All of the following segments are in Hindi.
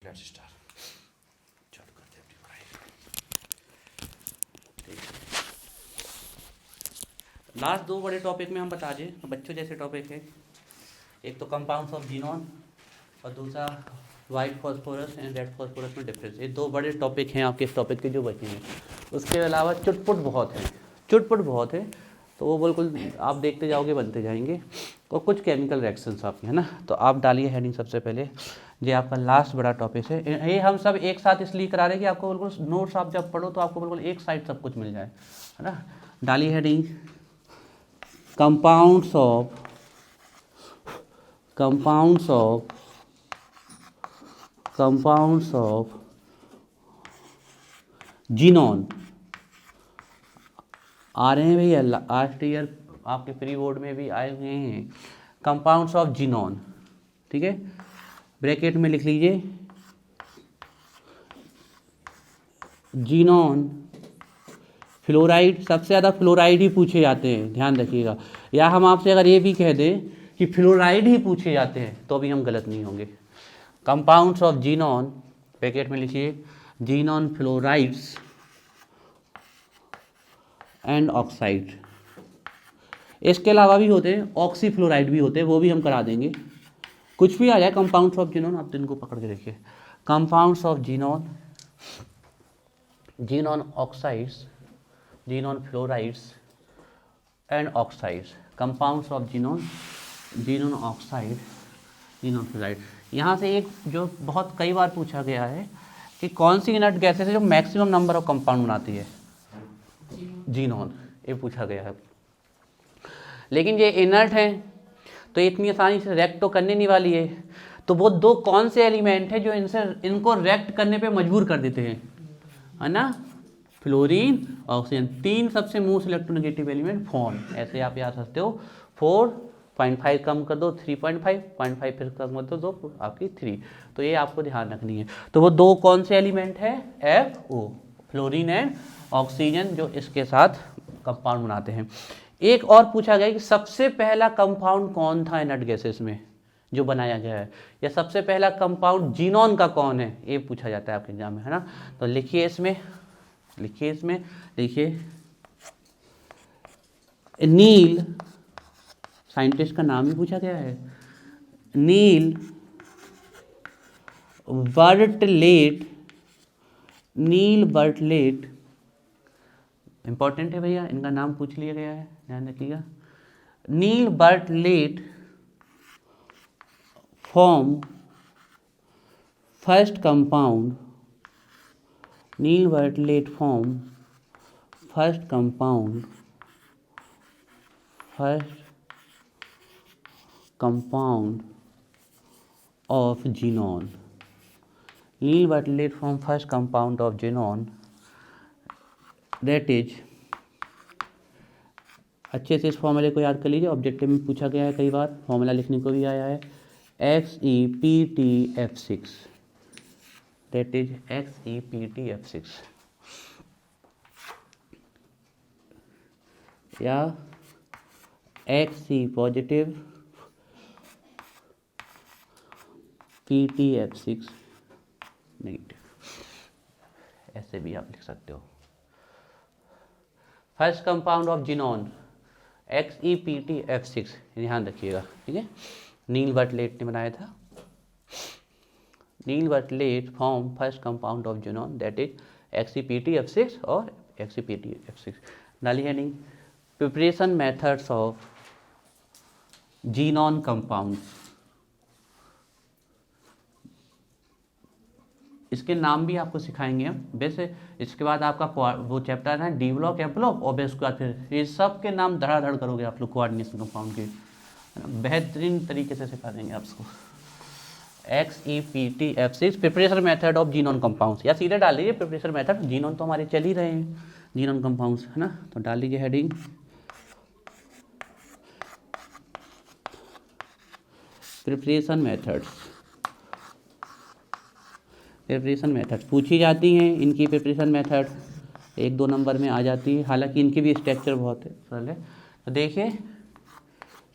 Let's start. चालू करते हैं अपनी पढ़ाई। लास्ट दो बड़े टॉपिक में हम बता दें, बच्चों जैसे टॉपिक है, एक तो कंपाउंड्स ऑफ जीनोन और दूसरा white phosphorus and red phosphorus में डिफरेंस। ये दो बड़े टॉपिक हैं आपके इस टॉपिक के जो बचे हैं। उसके अलावा चुटपुट बहुत है, चुटपुट बहुत है, तो वो बिल्कुल आप देखते जाओगे बनते जाएंगे। और कुछ केमिकल रिएक्शंस आपके, है ना। तो आप डालिए हेडिंग सबसे पहले, ये आपका लास्ट बड़ा टॉपिक है। ये हम सब एक साथ इसलिए करा रहे हैं कि आपको बिल्कुल नोट्स आप जब पढ़ो तो आपको बिल्कुल एक साइड सब कुछ मिल जाए, है ना। डालिए हेडिंग कंपाउंड्स ऑफ जीनोन। आ रहे हैं भैया, लास्ट ईयर आपके प्री बोर्ड में भी आए हुए हैं। कंपाउंड्स ऑफ जीनोन, ठीक है, ब्रैकेट में लिख लीजिए जीनोन फ्लोराइड। सबसे ज़्यादा फ्लोराइड ही पूछे जाते हैं, ध्यान रखिएगा। या हम आपसे अगर ये भी कह दें कि फ्लोराइड ही पूछे जाते हैं तो भी हम गलत नहीं होंगे। कंपाउंड्स ऑफ जीनोन, ब्रैकेट में लिखिए जीनोन फ्लोराइड्स एंड ऑक्साइड। इसके अलावा भी होते हैं, ऑक्सीफ्लोराइड भी होते हैं, वो भी हम करा देंगे। कुछ भी आ जाए कंपाउंड्स ऑफ जीनोन, आप इनको पकड़ के देखिए। Compounds of xenon, xenon oxides, xenon fluorides and oxides. Compounds of xenon, xenon oxide, xenon fluoride. यहाँ से एक जो बहुत कई बार पूछा गया है कि कौन सी इनर्ट गैसेस है जो मैक्सिमम नंबर ऑफ कंपाउंड बनाती है, जीनोन, ये पूछा गया है। लेकिन ये इनर्ट है तो इतनी आसानी से रिएक्ट तो करने नहीं वाली है। तो वो दो कौन से एलिमेंट है जो इनको रिएक्ट करने पे मजबूर कर देते हैं, है ना, फ्लोरीन, ऑक्सीजन। तीन सबसे मोस्ट इलेक्ट्रोनेगेटिव एलिमेंट फॉर्म, ऐसे आप याद रखते हो। 4.5 कम कर दो 3.5, 0.5 फिर कम कर दो तो आपकी 3। तो ये आपको ध्यान रखनी है। तो वो दो कौन से एलिमेंट है, FO, फ्लोरीन एंड ऑक्सीजन, जो इसके साथ कंपाउंड बनाते हैं। एक और पूछा गया कि सबसे पहला कंपाउंड कौन था इनर्ट गैसेस में जो बनाया गया है, या सबसे पहला कंपाउंड जीनोन का कौन है, ये पूछा जाता है आपके एग्जाम में, है ना। तो लिखिए इसमें, लिखिए नील, साइंटिस्ट का नाम ही पूछा गया है, नील बर्टलेट, नील बर्टलेट, इंपॉर्टेंट है भैया, इनका नाम पूछ लिया गया है, ध्यान रखिएगा। Neil Bartlett form first compound, Neil Bartlett form first compound of xenon. Neil Bartlett from first compound of xenon, that is, अच्छे से इस फॉर्मूले को याद कर लीजिए, ऑब्जेक्टिव में पूछा गया है कई बार, फॉर्मूला लिखने को भी आया है, XePtF6, that is XePtF6, या Xe पॉजिटिव PtF6 नेगेटिव, ऐसे भी आप लिख सकते हो। First compound of xenon XePtF6, ध्यान रखिएगा, ठीक है। नील बर्टलेट ने बनाया था। Neil Bartlett form first compound of xenon, that is XePtF6 और XePtF6। डाली heading preparation methods of xenon compounds. इसके नाम भी आपको सिखाएंगे हम वैसे। इसके बाद आपका वो चैप्टर है डी ब्लॉक, एफ ब्लॉक, और उसके बाद फिर ये सब के नाम धड़ाधड़ करोगे आप लोग कोऑर्डिनेशन कंपाउंड के, बेहतरीन तरीके से सिखा देंगे आपको। XePtF6 preparation method of xenon compounds, या सीधे डाल लीजिए प्रिपरेशन मेथड, जीनोन तो हमारे चल ही रहे हैं, जीनोन कंपाउंड्स, है ना। तो डाल लीजिए heading preparation methods. Preparation method पूछी जाती हैं, इनकी प्रिपरेशन मेथड 1-2 नंबर में आ जाती है, हालांकि इनकी भी स्ट्रक्चर बहुत है सरल है। तो देखिए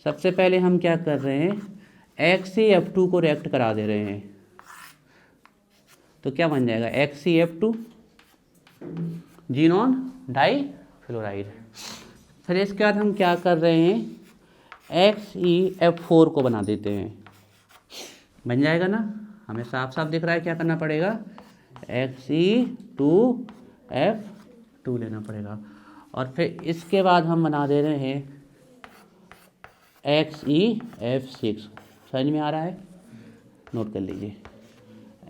सबसे पहले हम क्या कर रहे हैं, X से F2 को रिएक्ट करा दे रहे हैं, तो क्या बन जाएगा XeF2 जीनॉन डाई फ्लोराइड। फिर इसके बाद हम क्या कर रहे हैं, XeF4 को बना देते हैं, बन जाएगा ना, हमें साफ साफ दिख रहा है क्या करना पड़ेगा, Xe2F2 लेना पड़ेगा। और फिर इसके बाद हम बना दे रहे हैं XeF6, समझ में आ रहा है, नोट कर लीजिए,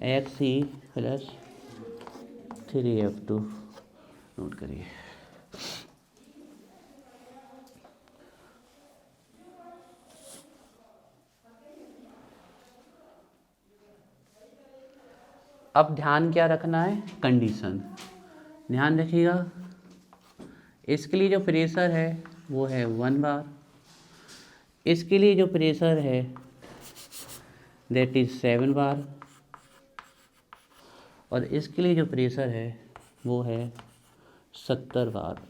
Xe + 3F2 नोट करिए। अब ध्यान क्या रखना है, कंडीशन ध्यान रखिएगा। इसके लिए जो प्रेशर है वो है 1 बार, इसके लिए जो प्रेशर है दैट इज 7 बार, और इसके लिए जो प्रेशर है वो है 70 बार,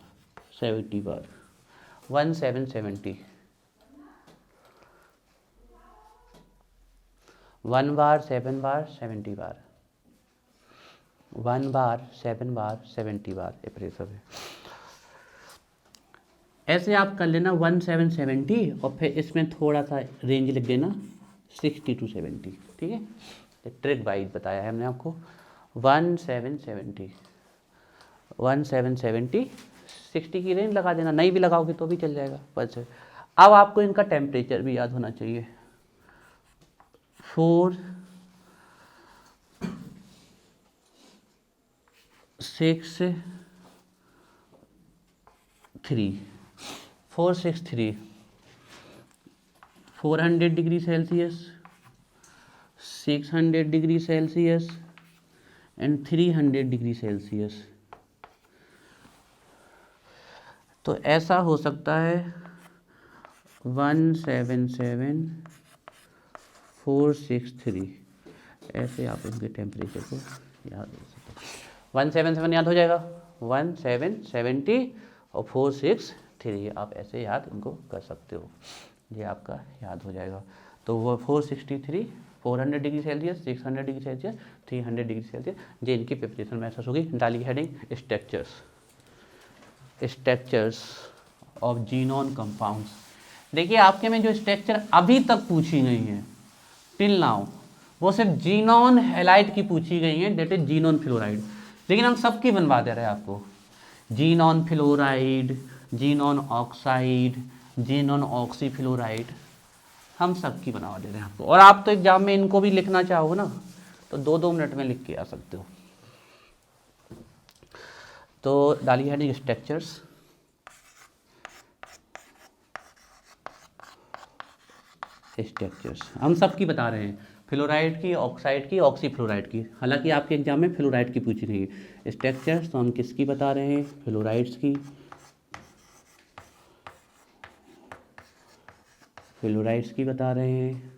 70 बार, 1770, 1 बार 7 बार 70 बार, 1 बार 7 बार 70 बार ये प्रेशर है। ऐसे आप कर लेना 1770 और फिर इसमें थोड़ा सा रेंज लिख देना 60 to 70, ठीक है, ट्रिक वाइज बताया है हमने आपको। 1770, 60 की रेंज लगा देना, नहीं भी लगाओगे तो भी चल जाएगा बस। अब आपको इनका टेम्परेचर भी याद होना चाहिए, 463 400 degree Celsius, 600 degree Celsius and 300 degree Celsius. तो ऐसा हो सकता है 177463, ऐसे आप इनके टेम्परेचर को याद हो सकते, 177 याद हो जाएगा, 1770 और 463 आप ऐसे याद इनको कर सकते हो, ये आपका याद हो जाएगा। तो वो 463, 400 degree Celsius, 600 degree Celsius, 300 degree Celsius, ये इनकी प्रिपरेशन मेथड्स होगी। डालिए heading structures of xenon compounds. देखिए आपके में जो स्ट्रक्चर अभी तक पूछी गई है टिल नाउ, वो सिर्फ जीनोन हैलाइड की पूछी गई है, दैट इज जीनोन फ्लोराइड, लेकिन हम सबकी बनवा दे रहे हैं आपको, xenon fluoride, xenon oxide, xenon oxyfluoride, हम सबकी बनवा दे रहे हैं आपको। और आप तो एग्जाम में इनको भी लिखना चाहो ना तो 2-2 मिनट में लिख के आ सकते हो। तो डालिए हेडिंग स्ट्रक्चर्स हम सबकी बता रहे हैं, फ्लोराइड की, ऑक्साइड की, ऑक्सीफ्लोराइड की, हालांकि आपके एग्जाम में फ्लोराइड की पूछी नहीं है। स्ट्रक्चर्स तो हम किसकी बता रहे हैं, फ्लोराइड्स की, बता रहे हैं,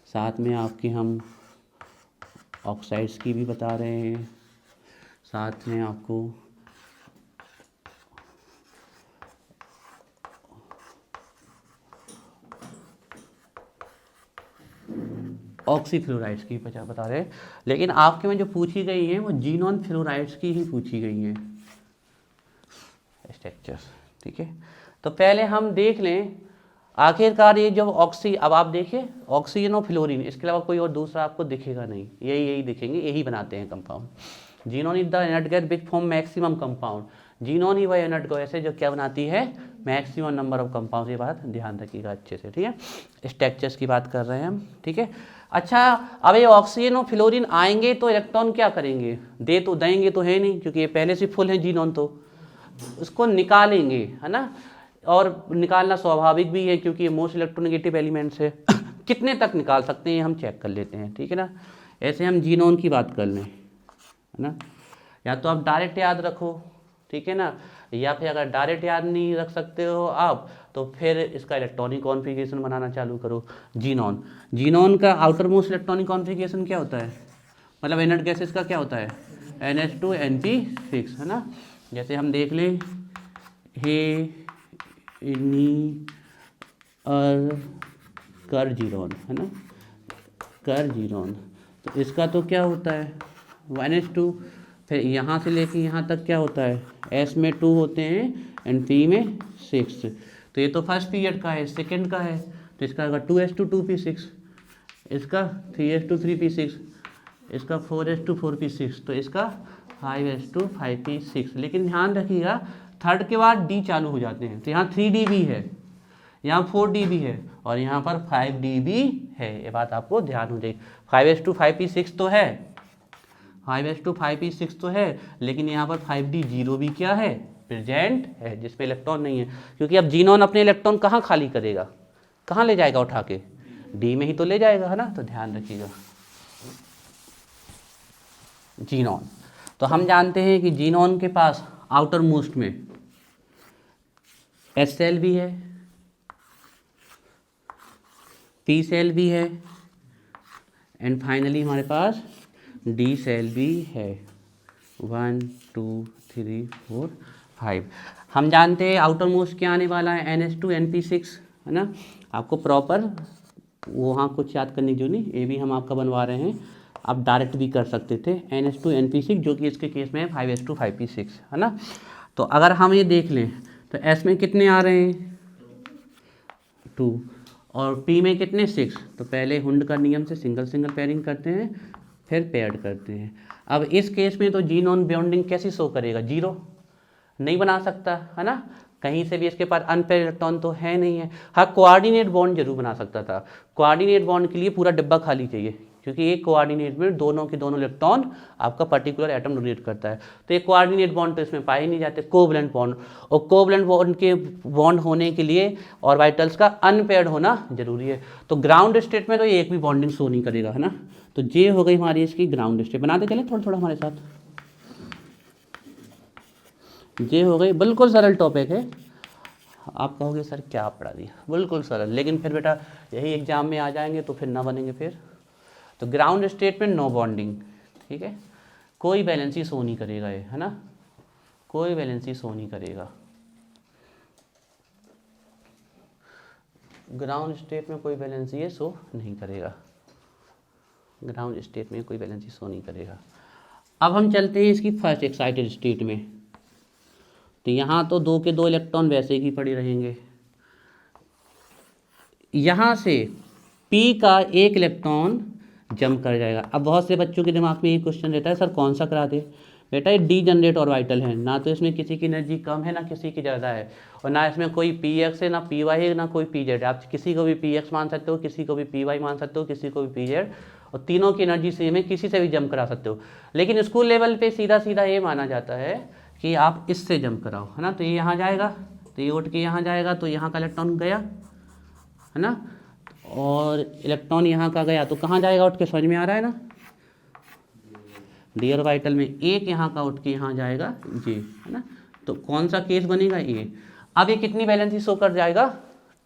साथ में आपकी हम ऑक्साइड्स की भी बता रहे हैं, साथ में आपको ऑक्सीफ्लोराइड्स की बता रहे हैं, लेकिन आपके में जो पूछी गई हैं वो जीनोन फ्लोराइड्स की ही पूछी गई हैं स्ट्रक्चर्स, ठीक है। तो पहले हम देख लें आखिरकार ये जो अब आप देखिए ऑक्सीजन और फ्लोरीन, इसके अलावा कोई और दूसरा आपको दिखेगा नहीं, यही दिखेंगे, यही बनाते हैं compound. Xenon is the inert gas which form maximum compound, xenon ही वह इनर्ट गैस है जो क्या बनाती है, मैक्सिमम नंबर ऑफ कंपाउंड। ये बात ध्यान रखिएगा अच्छे से, ठीक है। स्ट्रक्चर्स की बात कर रहे हैं हम, ठीक है। अच्छा, अब ये ऑक्सीजन और फ्लोरीन आएंगे तो इलेक्ट्रॉन क्या करेंगे, देंगे तो है नहीं, क्योंकि ये पहले से फुल है जीनोन, तो उसको निकालेंगे, है ना, और निकालना स्वाभाविक भी है क्योंकि ये मोस्ट इलेक्ट्रोनेगेटिव एलिमेंट्स है। कितने तक निकाल सकते हैं हम चेक कर लेते हैं, ठीक है ना। ऐसे हम जीनोन की बात कर लें, है ना, या तो आप डायरेक्ट याद रखो, ठीक है ना, या फिर अगर डायरेक्ट याद नहीं रख सकते हो आप तो फिर इसका इलेक्ट्रॉनिक कॉन्फ़िगरेशन बनाना चालू करो। जीनोन का आउटर मोस्ट इलेक्ट्रॉनिक कॉन्फ़िगरेशन क्या होता है, मतलब इनर्ट गैसेस का क्या होता है, NH2 Np6, है ना। जैसे हम देख लें कर जीरोन, है ना, कर जीरोन, तो इसका तो क्या होता है 1s2, फिर यहाँ से लेके यहाँ तक क्या होता है, s में 2 होते हैं एंड p में 6। तो ये तो फर्स्ट पीरियड का है, सेकंड का है, तो इसका होगा 2s2 2p6, इसका 3s2 3p6, इसका 4s2 4p6, तो इसका 5s2 5p6। लेकिन ध्यान रखिएगा थर्ड के बाद d चालू हो जाते हैं, तो यहाँ 3d भी है, यहाँ 4d भी है और यहाँ पर 5d भी है। ये बात आपको ध्यान हो जाएगी। 5s2 5p6 तो है, 5s2 5p6 तो है, लेकिन यहाँ पर 5d 0 भी क्या है, प्रेजेंट है, जिसमें इलेक्ट्रॉन नहीं है। क्योंकि अब जीनोन अपने इलेक्ट्रॉन कहाँ खाली करेगा, कहाँ ले जाएगा उठा के, डी में ही तो ले जाएगा, है ना। तो ध्यान रखिएगा जीनोन। तो हम जानते हैं कि जीनोन के पास आउटर मोस्ट में एस सेल भी है, पी सेल भी है एंड फाइनली हमारे पास डी सेल भी है। 1 2 3 4 5। हम जानते हैं आउटर मोस्ट क्या आने वाला है, NH2 NP6, है ना। आपको प्रॉपर वहाँ कुछ याद करने जो नहीं, ये भी हम आपका बनवा रहे हैं, आप डायरेक्ट भी कर सकते थे। NH2 NP6 जो कि इसके केस में है 5s2 5p6, है ना। तो अगर हम ये देख लें तो S में कितने आ रहे हैं 2 और P में कितने 6। तो पहले हुंड का नियम से सिंगल सिंगल पेयरिंग करते हैं, फिर पेयर्ड करते हैं। अब इस केस में तो जी नॉन बॉन्डिंग कैसे शो करेगा, 0 नहीं बना सकता, है ना। कहीं से भी इसके पास अनपेयर इलेक्ट्रॉन तो है नहीं है। हाँ कोऑर्डिनेट बॉन्ड जरूर बना सकता था। कोऑर्डिनेट बॉन्ड के लिए पूरा डिब्बा खाली चाहिए, क्योंकि एक कोऑर्डिनेट में दोनों के दोनों इलेक्ट्रॉन आपका पर्टिकुलर एटम डोनेट करता है। तो ये कोऑर्डिनेट बॉन्ड तो इसमें पाए नहीं जाते, कोवलेंट बॉन्ड, और कोवलेंट बॉन्ड के बॉन्ड होने के लिए ऑर्बिटल्स का अनपेयर्ड होना जरूरी है। तो ग्राउंड स्टेट में तो ये एक भी बॉन्डिंग शो नहीं करेगा, है ना। तो ये हो गई हमारी इसकी ग्राउंड स्टेट। बनाते चले थोड़ा थोड़ा हमारे साथ, ये हो गई। बिल्कुल सरल टॉपिक है। आप कहोगे सर क्या पढ़ा दिया, बिल्कुल सरल, लेकिन फिर बेटा यही एग्जाम में आ जाएंगे तो फिर ना बनेंगे फिर। तो ग्राउंड स्टेट में नो बॉन्डिंग, ठीक है, कोई वैलेंसी शो नहीं करेगा ये, है ना, कोई वैलेंसी शो नहीं करेगा। ग्राउंड स्टेट में कोई वैलेंसी ये शो नहीं करेगा, ग्राउंड स्टेट में कोई वैलेंसी शो नहीं करेगा। अब हम चलते हैं इसकी फर्स्ट एक्साइटेड स्टेट में। तो यहाँ तो 2 के 2 इलेक्ट्रॉन वैसे ही पड़े रहेंगे। यहाँ से P का एक इलेक्ट्रॉन जंप कर जाएगा। अब बहुत से बच्चों के दिमाग में ये क्वेश्चन रहता है सर कौन सा करा दे। बेटा ये डी जनरेट ऑर्बिटल है, ना तो इसमें किसी की एनर्जी कम है ना किसी की ज़्यादा है, और ना इसमें कोई px है ना py है ना कोई pz। आप किसी को भी px मान सकते हो, किसी को भी py मान सकते हो, किसी को भी pz, और तीनों की एनर्जी सेम है, किसी से भी जंप करा सकते हो। लेकिन स्कूल लेवल पे सीधा सीधा ये माना जाता है कि आप इससे जंप कराओ, है ना। तो ये यहाँ जाएगा, तो ये उठ के यहाँ जाएगा, तो यहाँ का इलेक्ट्रॉन गया, है ना, और इलेक्ट्रॉन यहाँ का गया तो कहाँ जाएगा उठ के, समझ में आ रहा है ना। डी ऑर्बिटल में एक यहाँ का उठ के यहाँ जाएगा ये, है ना। तो कौन सा केस बनेगा ये। अब ये कितनी वैलेंसी शो कर जाएगा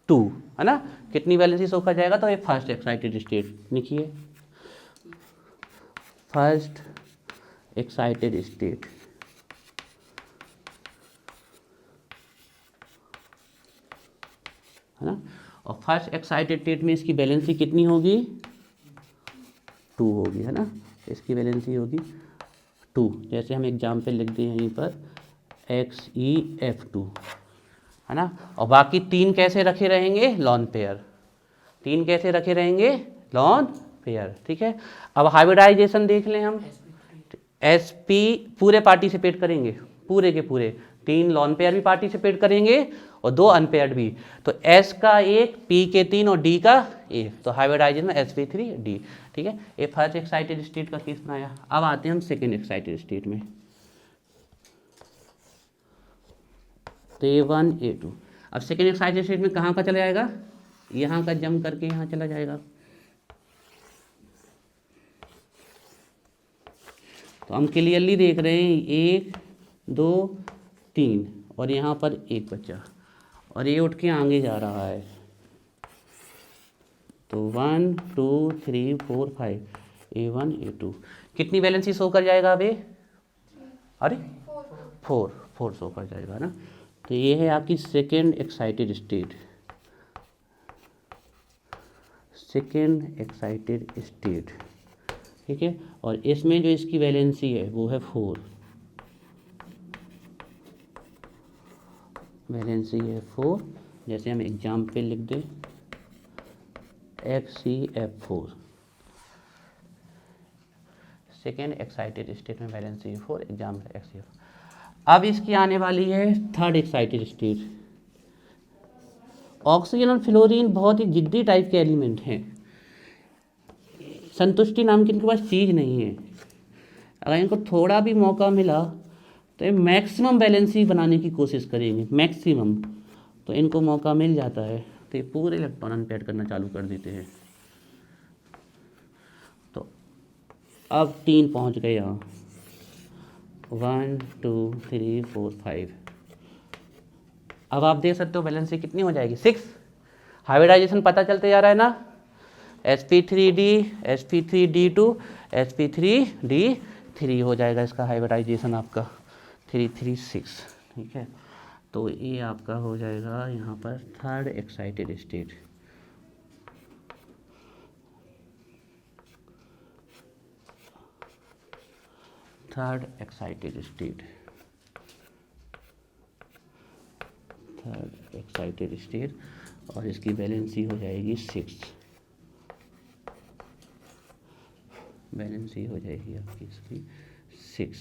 2, है ना, कितनी वैलेंसी शो कर जाएगा। तो ये फर्स्ट एक्साइटेड स्टेट लिखिए, फर्स्ट एक्साइटेड स्टेट, है ना। और फर्स्ट एक्साइटेड स्टेट में इसकी वैलेंसी कितनी होगी 2 होगी, है ना, इसकी वैलेंसी होगी 2। जैसे हम एग्जाम्पल लिख दें यहीं पर XeF2, है ना। और बाकी 3 कैसे रखे रहेंगे, लॉन पेयर, 3 कैसे रखे रहेंगे, लॉन पेयर, ठीक है। अब हाइब्रिडाइजेशन देख लें हम, sp पूरे पार्टिसिपेट करेंगे, पूरे के पूरे 3 लॉन पेयर भी पार्टिसिपेट करेंगे और 2 अनपेयर्ड भी। तो s का 1, p के 3 और d का 1, तो हाइब्रिडाइजेशन में sp3d, ठीक है। ये फर्स्ट एक्साइटेड स्टेट का केस बनाया। अब आते हैं हम सेकेंड एक्साइटेड स्टेट में। तो A1 A2, अब सेकेंड एक्साइटेड स्टेट में कहाँ का चला जाएगा, यहाँ का जंप करके यहाँ चला जाएगा। तो हम क्लियरली देख रहे हैं 1 2 3 और यहाँ पर 1 बचा, और ये उठ के आगे जा रहा है। तो 1 2 3 4 5, A1 A2 कितनी वैलेंसी शो कर जाएगा अब ये, अरे 4 शो कर जाएगा ना। तो ये है आपकी second excited state, second excited state, ठीक है। और इसमें जो इसकी वैलेंसी है वो है 4, वैलेंसी है 4। जैसे हम एग्जाम्पल लिख दें FCF4, सेकेंड एक्साइटेड स्टेट में वैलेंसी 4, एग्जाम्पल FCF। अब इसकी आने वाली है थर्ड एक्साइटेड स्टेट। ऑक्सीजन और फ्लोरीन बहुत ही जिद्दी टाइप के एलिमेंट हैं, संतुष्टि नाम की इनके पास चीज़ नहीं है। अगर इनको थोड़ा भी मौका मिला तो ये मैक्सिमम बैलेंसी बनाने की कोशिश करेंगे, मैक्सिमम। तो इनको मौका मिल जाता है तो ये पूरे इलेक्ट्रॉन अनपेयर करना चालू कर देते हैं। तो अब 3 पहुंच गए यहाँ, 1 2 3 4 5। अब आप देख सकते हो बैलेंसी कितनी हो जाएगी, 6। हाइब्रिडाइजेशन पता चलते जा रहा है ना, sp3d sp3d2 sp3d3 हो जाएगा इसका हाइब्रिडाइजेशन आपका 336, ठीक है। तो ये आपका हो जाएगा यहाँ पर third excited state. Third excited state, third excited state, और इसकी वैलेंसी हो जाएगी 6, वैलेंसी हो जाएगी आपकी इसकी 6,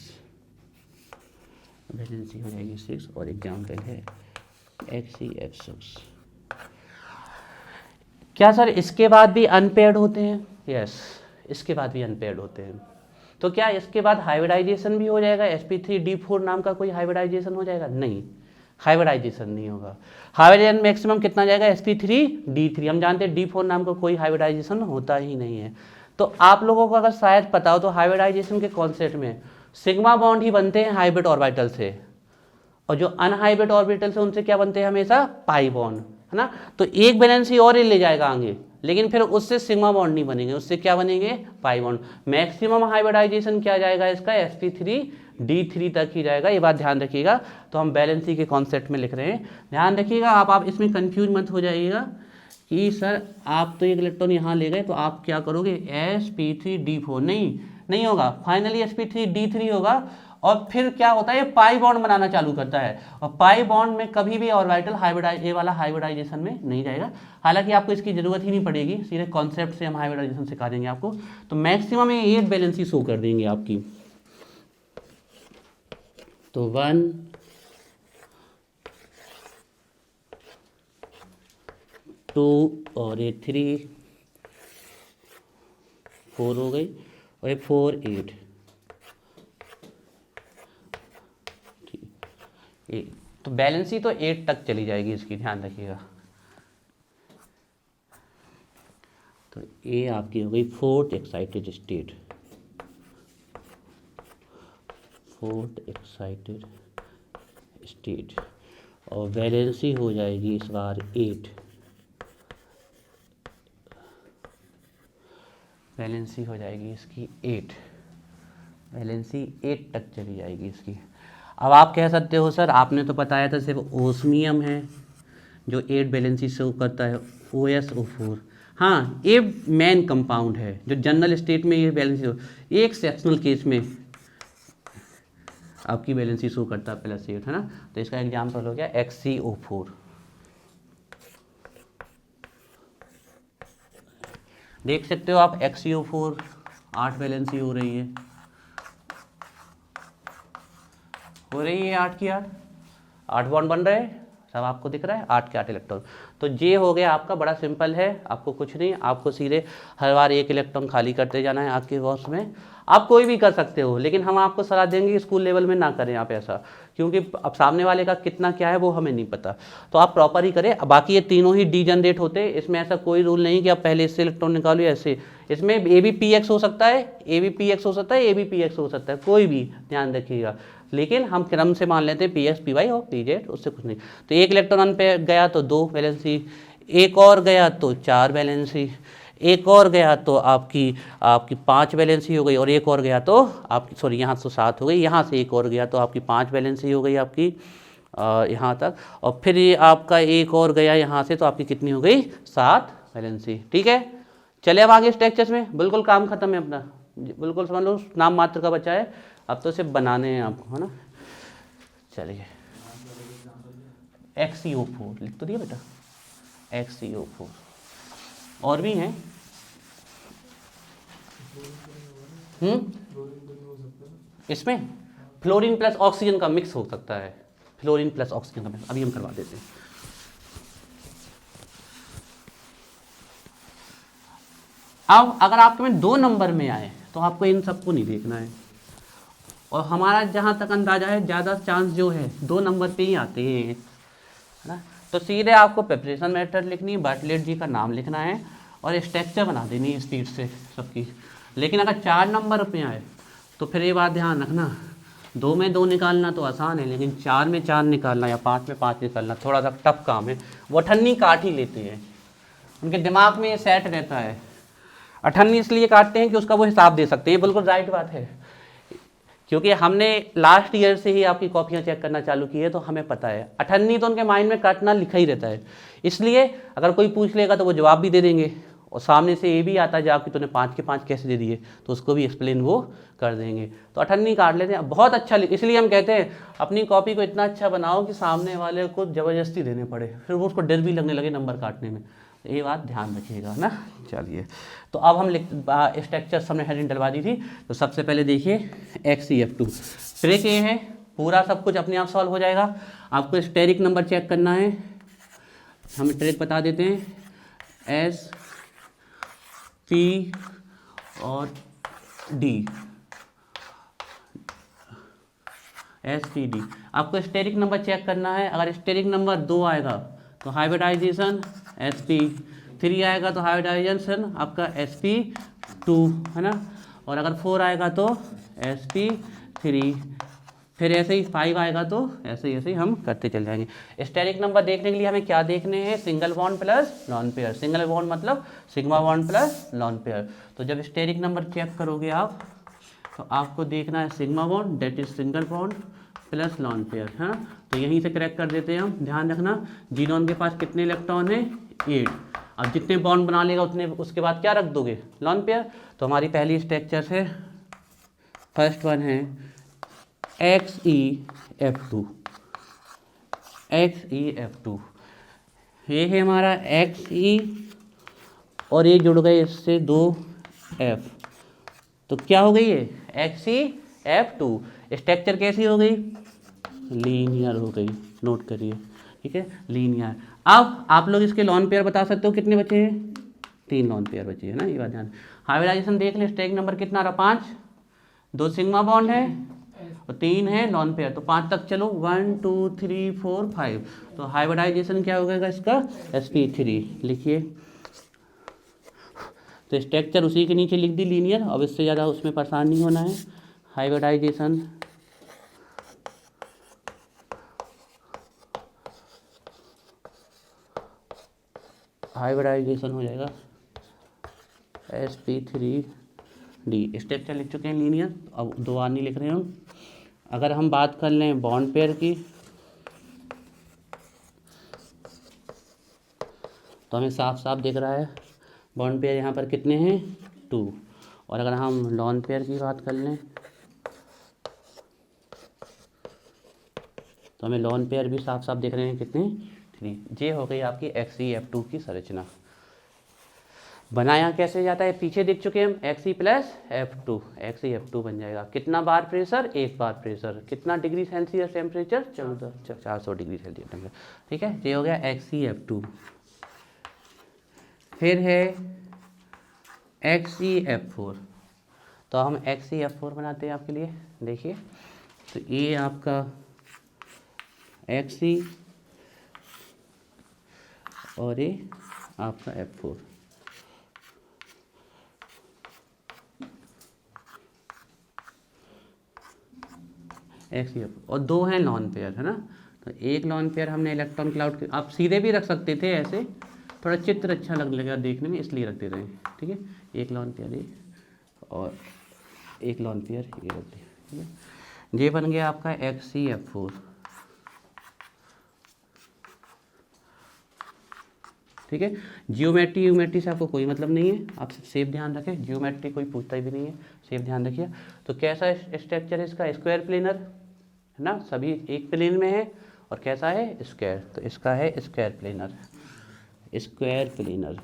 वैलेंसी हो जाएगी 6। और एग्जाम्पल है HCF6। क्या सर इसके बाद भी अनपेयर्ड होते हैं? यस, इसके बाद भी अनपेयर्ड होते हैं। तो क्या इसके बाद हाइब्रिडाइजेशन भी हो जाएगा, sp3d4 नाम का कोई हाइब्रिडाइजेशन हो जाएगा? नहीं, हाइब्रिडाइजेशन नहीं होगा। हाइब्रिडाइजेशन मैक्सिमम कितना जाएगा, sp3d3। हम जानते हैं d4 नाम का कोई हाइब्रिडाइजेशन होता ही नहीं है। तो आप लोगों को अगर शायद पता हो तो हाइब्रिडाइजेशन के कॉन्सेप्ट में सिग्मा बॉन्ड ही बनते हैं हाइब्रिड ऑर्बिटल से, और जो अनहाइब्रिड ऑर्बिटल से उनसे क्या बनते हैं हमेशा, पाई बॉन्ड, है ना। तो एक बैलेंसी और ले जाएगा आगे, लेकिन फिर उससे सिग्मा बॉन्ड नहीं बनेंगे, उससे क्या बनेंगे, पाई बॉन्ड। मैक्सिमम हाइब्रिडाइजेशन क्या जाएगा इसका, sp3d3 तक ही जाएगा, ये बात ध्यान रखिएगा। तो हम बैलेंसी के कॉन्सेप्ट में लिख रहे हैं, ध्यान रखिएगा। आप इसमें कंफ्यूज मत हो जाइएगा कि सर आप तो एक इलेक्ट्रॉन यहाँ ले गए तो आप क्या करोगे, sp3d4, नहीं होगा, फाइनली sp3d3 होगा। और फिर क्या होता है, ये पाई बॉन्ड बनाना चालू करता है, और पाई बॉन्ड में कभी भी ऑर्बिटल ये वाला हाइब्रिडाइजेशन में नहीं जाएगा। हालांकि आपको इसकी जरूरत ही नहीं पड़ेगी, सीधे कॉन्सेप्ट से हम हाइब्रिडाइजेशन सिखा देंगे आपको। तो मैक्सिमम ये 8 बैलेंसी शो कर देंगे आपकी। तो 1 2 और ये 3 4 हो गई, और ये 4 8, तो बैलेंसी तो 8 तक चली जाएगी इसकी, ध्यान रखिएगा। तो ये आपकी हो गई fourth excited state, fourth excited state, और वैलेंसी हो जाएगी इस बार 8, वैलेंसी हो जाएगी इसकी 8, वैलेंसी 8 तक चली जाएगी इसकी। अब आप कह सकते हो सर आपने तो बताया था सिर्फ ओस्मियम है जो 8 वैलेंसी शो करता है, OSO4। हाँ, ये मेन कंपाउंड है जो जनरल स्टेट में ये वैलेंसी, एक एक्सेप्शनल केस में आपकी वैलेंसी शो करता है +8, है ना। तो इसका एग्जाम्पल हो गया XCO4। देख सकते हो आप XCO4 8 वैलेंसी हो रही है, 8 की 8 बॉन्ड बन रहे हैं, सब आपको दिख रहा है, 8 के 8 इलेक्ट्रॉन। तो ये हो गया आपका, बड़ा सिंपल है, आपको कुछ नहीं, आपको सीधे हर बार 1 इलेक्ट्रॉन खाली करते जाना है आपके बॉक्स में। आप कोई भी कर सकते हो, लेकिन हम आपको सलाह देंगे स्कूल लेवल में ना करें आप ऐसा, क्योंकि अब सामने वाले का कितना क्या है वो हमें नहीं पता। तो आप प्रॉपर ही करें। बाकी ये तीनों ही डी जनरेट होते हैं, इसमें ऐसा कोई रूल नहीं कि आप पहले इससे इलेक्ट्रॉन निकालो ऐसे। इसमें ABPX हो सकता है, ABPX हो सकता है, ABPX हो सकता है, कोई भी, ध्यान रखिएगा। लेकिन हम क्रम से मान लेते हैं PX PY और PZ, उससे कुछ नहीं। तो 1 इलेक्ट्रॉन पे गया तो 2 वैलेंसी, एक और गया तो 4 वैलेंसी, एक और गया तो आपकी 5 वैलेंसी हो गई, और एक और गया तो आपकी, सॉरी यहाँ से 7 हो गई, यहाँ से एक और गया तो आपकी 5 वैलेंसी हो गई आपकी यहाँ तक, और फिर ये आपका एक और गया यहाँ से तो आपकी कितनी हो गई, 7 वैलेंसी। ठीक है, चले अब आगे स्ट्रक्चर्स में, बिल्कुल काम खत्म है अपना। बिल्कुल समझ लो नाम मात्र का बचा है, अब तो सिर्फ बनाने हैं आपको, है ना। चलिए XeO4 लिख तो दिया बेटा, XeO4। और भी हैं इसमें फ्लोरीन प्लस ऑक्सीजन का मिक्स हो सकता है, फ्लोरीन प्लस ऑक्सीजन का मिक्स, अभी हम करवा देते हैं। अब अगर आपके में 2 नंबर में आए तो आपको इन सबको नहीं देखना है, और हमारा जहाँ तक अंदाजा है ज़्यादा चांस जो है 2 नंबर पे ही आते हैं, है ना। तो सीधे आपको प्रिपरेशन मेथड लिखनी है, बार्टलेट जी का नाम लिखना है और स्ट्रक्चर बना देनी है स्पीड से सबकी। लेकिन अगर 4 नंबर पे आए तो फिर ये बात ध्यान रखना, 2 में 2 निकालना तो आसान है, लेकिन 4 में 4 निकालना या 5 में 5 निकालना थोड़ा सा टफ काम है। वो 98 काट ही लेते हैं, उनके दिमाग में ये सेट रहता है। 98 इसलिए काटते हैं कि उसका वो हिसाब दे सकते हैं, ये बिल्कुल राइट बात है, क्योंकि हमने लास्ट ईयर से ही आपकी कॉपियाँ चेक करना चालू की है, तो हमें पता है 98 तो उनके माइंड में काटना लिखा ही रहता है। इसलिए अगर कोई पूछ लेगा तो वो जवाब भी दे देंगे, और सामने से ये भी आता है जवाब कि तूने 5 के 5 कैसे दे दिए, तो उसको भी एक्सप्लेन वो कर देंगे। तो 98 काट लेते हैं, बहुत अच्छा। इसलिए हम कहते हैं अपनी कॉपी को इतना अच्छा बनाओ कि सामने वाले को ज़बरदस्ती देने पड़े, फिर वो उसको डर भी लगने लगे नंबर काटने में। ये बात ध्यान रखिएगा ना। चलिए तो अब हम स्ट्रक्चर हमने हेडिंग डलवा दी थी। तो सबसे पहले देखिए XeF2 ट्रिक ये है, पूरा सब कुछ अपने आप सॉल्व हो जाएगा। आपको स्टेरिक नंबर चेक करना है, हम ट्रिक बता देते हैं, S P और D, SPD। आपको स्टेरिक नंबर चेक करना है, अगर स्टेरिक नंबर 2 आएगा तो हाइब्रिडाइजेशन sp3 आएगा तो हाइब्रिडाइजेशन आपका sp2, है ना। और अगर 4 आएगा तो sp3, फिर ऐसे ही 5 आएगा तो ऐसे ही हम करते चल जाएंगे। स्टेरिक नंबर देखने के लिए हमें क्या देखने हैं, single bond plus lone pair. Single bond मतलब sigma bond plus lone pair. तो जब स्टेरिक नंबर चेक करोगे आप तो आपको देखना है sigma bond, that is single bond plus lone pair, है ना। तो यहीं से करेक्ट कर देते हैं हम। ध्यान रखना जीनोन के पास कितने इलेक्ट्रॉन है, 8। अब जितने बॉन्ड बना लेगा उतने उसके बाद क्या रख दोगे, लॉन पेयर। तो हमारी पहली स्ट्रक्चर है, फर्स्ट वन है XeF2। XeF2 ये है हमारा Xe, और ये जुड़ गए इससे 2 F, तो क्या हो गई है XeF2। स्ट्रक्चर कैसी हो गई, लीनियर हो गई, नोट करिए, ठीक है, लीनियर। अब आप लोग इसके लॉन पेयर बता सकते हो कितने बचे हैं, 3 लॉन पेयर बचे हैं ना, ये बात ध्यान। हाइब्रिडाइजेशन देख ले, स्ट्रैक नंबर कितना रहा, 5, 2 सिग्मा बॉन्ड है और 3 है लॉन पेयर, तो 5 तक चलो, 1 2 3 4 5। तो हाइब्रिडाइजेशन क्या हो गया इसका, sp3 लिखिए। तो स्ट्रक्चर उसी के नीचे लिख दी लीनियर, अब इससे ज़्यादा उसमें परेशान नहीं होना है। हाइब्रिडाइजेशन हो जाएगा sp3d। स्ट्रक्चर लिख चुके हैं लीनियर, अब 2 बार नहीं लिख रहे हम। अगर हम बात कर लें बॉन्ड पेयर की तो हमें साफ साफ दिख रहा है बॉन्ड पेयर यहाँ पर कितने हैं, 2। और अगर हम लॉन पेयर की बात कर लें तो हमें लॉन पेयर भी साफ साफ दिख रहे हैं कितने, 3। ये हो गई आपकी XeF2 की संरचना। बनाया कैसे जाता है पीछे देख चुके हैं हम, Xe प्लस F2, XeF2 बन जाएगा। कितना बार प्रेशर, 1 बार प्रेशर। कितना degree Celsius temperature, 400 degree Celsius temperature, ठीक है। ये हो गया XeF2। फिर है XeF4। तो हम XeF4 बनाते हैं आपके लिए, देखिए। तो ये आपका Xe और ये आपका F4। XeF और 2 हैं लॉन पेयर, है ना। तो एक लॉन पेयर हमने इलेक्ट्रॉन क्लाउड के, आप सीधे भी रख सकते थे ऐसे, थोड़ा चित्र अच्छा लगेगा देखने में, इसलिए रख देते हैं, ठीक है। एक लॉन पेयर ये और एक लॉन पेयर ये रख दिया, ठीक है। ये बन गया आपका XeF4, ठीक है। जियोमेट्री से आपको कोई मतलब नहीं है, आप सेफ ध्यान रखें, जियोमेट्री कोई पूछता भी नहीं है, सेफ ध्यान रखिए। तो कैसा स्ट्रक्चर है इसका, स्क्वायर प्लेनर है ना, सभी एक प्लेन में है, और कैसा है स्क्वायर, तो इसका है square planar, square planar.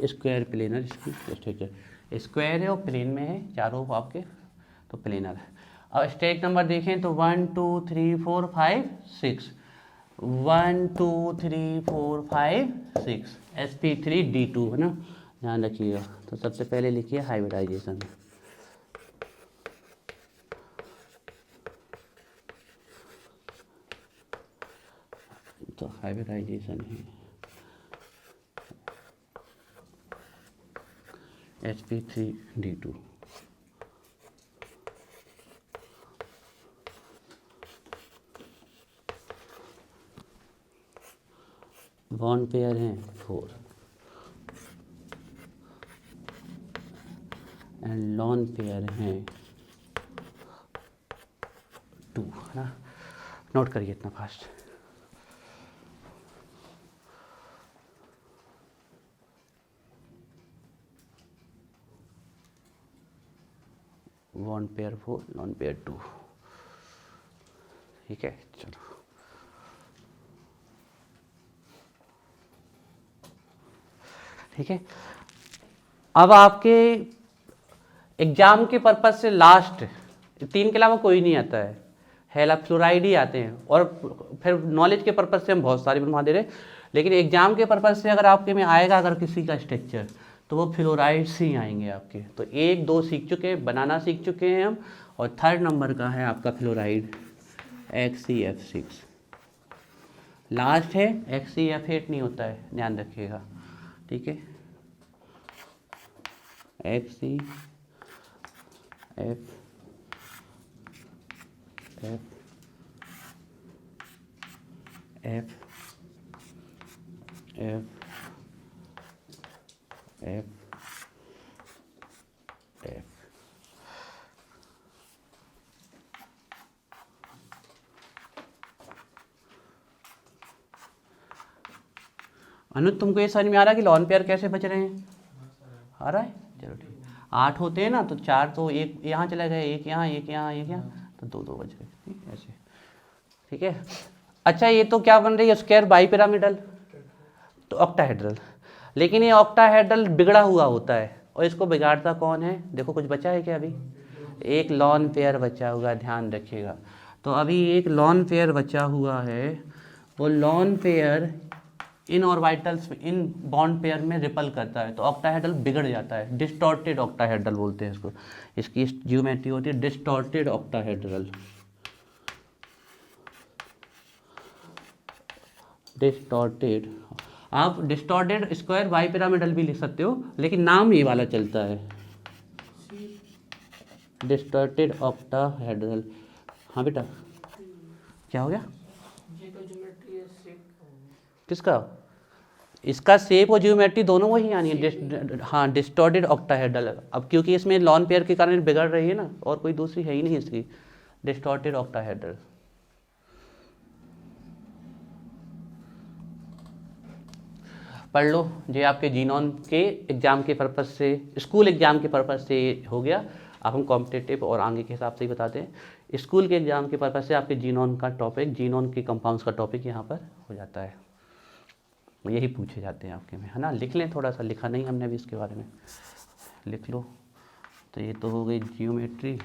Square planar इसकी स्ट्रक्चर, स्क्वायर है और प्लेन में है, चारों आपके तो प्लेनर है। अब स्टेज नंबर देखें तो 1 2 3 4 5 6, 1 2 3 4 5 6, sp3d2 है ना, ध्यान रखिएगा। तो सबसे पहले लिखिए हाइब्रिडाइजेशन, तो हाइब्रिडाइजेशन है sp3d2। बॉन्ड पेयर हैं 4 एंड लॉन पेयर हैं 2 है ना, नोट करिए इतना fast. Bond pair 4, lone pair 2, ठीक है। चलो ठीक है। अब आपके एग्जाम के पर्पज से लास्ट 3 के अलावा कोई नहीं आता है, हेला फ्लोराइड ही आते हैं, और फिर नॉलेज के पर्पज से हम बहुत सारे बनवा दे रहे, लेकिन एग्जाम के पर्पज से अगर आपके में आएगा अगर किसी का स्ट्रक्चर, तो वो फ्लोराइड्स ही आएंगे आपके। तो 1 2 सीख चुके हैं, बनाना सीख चुके हैं हम, और 3rd नंबर का है आपका फ्लोराइड XeF6, लास्ट है XeF8 नहीं होता है, ध्यान रखिएगा, ठीक है। XeF अनुज तुमको ये समझ में आ रहा है कि लॉन पेयर कैसे बच रहे हैं? आ रहा है, चलो ठीक। 8 होते हैं ना, तो 4 तो एक यहाँ चले गए, एक यहाँ, एक यहाँ, एक यहाँ, तो 2 2 बच गए, ठीक है ऐसे, ठीक है। अच्छा ये तो क्या बन रही है, स्क्वायर बाईपिरामिडल, तो ऑक्टाहेड्रल, लेकिन ये ऑक्टाहेड्रल बिगड़ा हुआ होता है, और इसको बिगाड़ता कौन है? देखो कुछ बचा है क्या अभी? एक लॉन पेयर बचा हुआ, ध्यान रखिएगा। तो अभी एक लॉन पेयर बचा हुआ है, वो lone pair in orbitals in bond pair में रिपल करता है, तो ऑक्टाहेड्रल बिगड़ जाता है, डिस्टॉर्टेड ऑक्टाहेड्रल बोलते हैं इसको, इसकी ज्योमेट्री होती है डिस्टॉर्टेड ऑक्टाहेड्रल, डिस्टॉर्टेड। आप डिस्टॉर्टेड स्क्वायर बाईपिरामिडल भी लिख सकते हो, लेकिन नाम ये वाला चलता है, डिस्टॉर्टेड ऑक्टाहेड्रल। हाँ बेटा क्या हो गया? किसका? इसका शेप और ज्योमेट्री दोनों वही आनी है, हाँ डिस्टॉर्टेड ऑक्टाहेड्रल। अब क्योंकि इसमें लॉन पेयर के कारण बिगड़ रही है ना, और कोई दूसरी है ही नहीं इसकी, डिस्टॉर्टेड ऑक्टाहेड्रल। पढ़ लो, ये आपके जीनोन के एग्जाम के पर्पज से, स्कूल एग्जाम के पर्पज से हो गया। अब हम कॉम्पिटिटिव और आगे के हिसाब से ही बताते हैं। स्कूल के एग्जाम के पर्पज से आपके जीनोन का टॉपिक, जीनोन के कंपाउंड्स का टॉपिक यहाँ पर हो जाता है, यही पूछे जाते हैं आपके में, है ना। लिख लें, थोड़ा सा लिखा नहीं हमने अभी इसके बारे में, लिख लो। तो ये तो हो गई जियोमेट्री।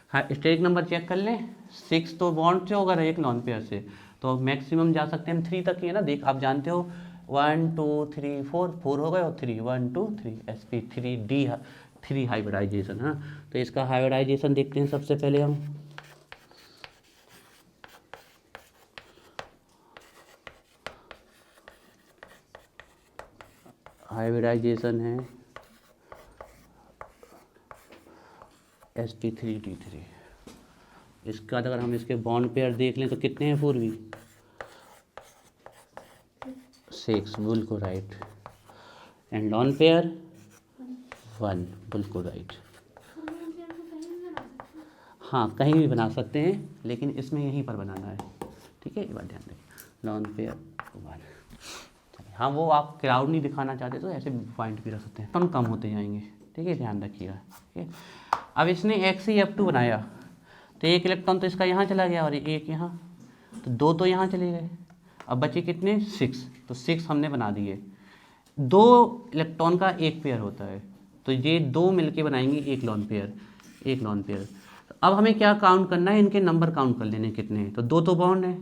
हाँ स्टेज नंबर चेक कर लें, 6 तो बॉन्ड से होगा, एक लॉन पेयर से, तो मैक्सिमम जा सकते हैं हम 3 तक ही, है ना। देख आप जानते हो 1 2 3 4 हो गए, और 3 1 2 3 sp3d3 हाइब्रिडाइजेशन, है ना। तो इसका हाइब्रिडाइजेशन देखते हैं सबसे पहले हम। हाइब्रिडाइजेशन है sp3d3। इसका अगर हम इसके बॉन्ड पेयर देख लें तो कितने हैं पूर्वी? 6, बिल्कुल राइट। एंड लॉन पेयर 1, बिल्कुल राइट। हाँ कहीं भी बना सकते हैं, लेकिन इसमें यहीं पर बनाना है। ठीक है, एक बार ध्यान रखिए, लोन पेयर 1। हाँ, वो आप क्राउड नहीं दिखाना चाहते तो ऐसे पॉइंट भी रख सकते हैं, तो कम होते जाएंगे, ठीक है, ध्यान रखिएगा। ठीक है, अब इसने XeF2 बनाया, तो एक इलेक्ट्रॉन तो इसका यहाँ चला गया और एक यहाँ, तो दो तो यहाँ चले गए, अब बचे कितने 6, तो 6 हमने बना दिए। 2 इलेक्ट्रॉन का एक पेयर होता है, तो ये 2 मिलके बनाएंगे एक लोन पेयर, एक लोन पेयर। तो अब हमें क्या काउंट करना है, इनके नंबर काउंट कर लेने कितने हैं, तो 2 तो बॉन्ड है